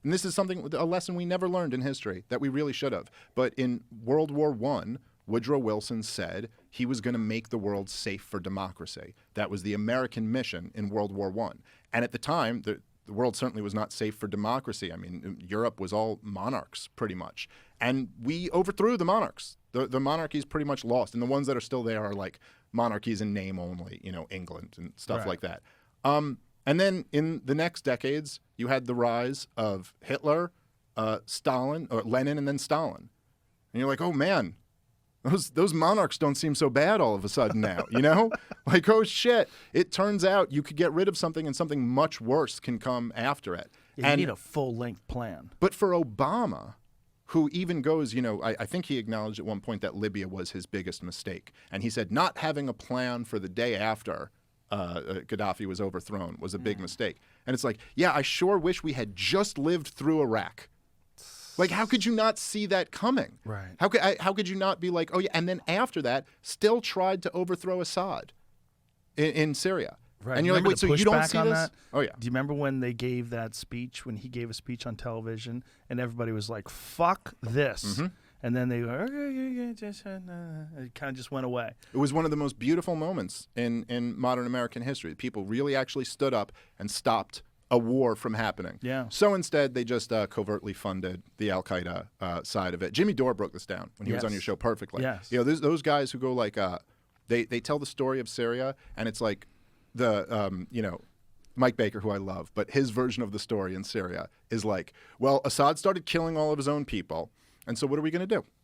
And this is a lesson we never learned in history that we really should have. But in World War I, Woodrow Wilson said he was going to make the world safe for democracy. That was the American mission in World War I. And at the time, the world certainly was not safe for democracy. I mean, Europe was all monarchs, pretty much. And we overthrew the monarchs. The monarchy's pretty much lost. And the ones that are still there are like monarchies in name only, England and stuff like that. And then in the next decades, you had the rise of Hitler, Stalin, or Lenin, and then Stalin. And you're like, oh, man, those monarchs don't seem so bad all of a sudden now, Like, oh, shit. It turns out you could get rid of something and something much worse can come after it. Yeah, you need a full-length plan. But for Obama, who even goes, I think he acknowledged at one point that Libya was his biggest mistake. And he said not having a plan for the day after Gaddafi was overthrown was a big mistake. And it's like, yeah, I sure wish we had just lived through Iraq. Like, how could you not see that coming? Right. How could you not be like, oh, yeah, and then after that, still tried to overthrow Assad in Syria. Right. And you're like, wait, so you don't see this? That? Oh, yeah. Do you remember when they gave that speech, when he gave a speech on television, and everybody was like, fuck this? Mm-hmm. And then they were, it kind of just went away. It was one of the most beautiful moments in modern American history. People really actually stood up and stopped a war from happening. Yeah. So instead, they just covertly funded the Al-Qaeda side of it. Jimmy Dore broke this down when he was on your show perfectly. Yes. Those guys who go like, they tell the story of Syria, and it's like the, Mike Baker, who I love, but his version of the story in Syria is like, well, Assad started killing all of his own people, and so what are we going to do?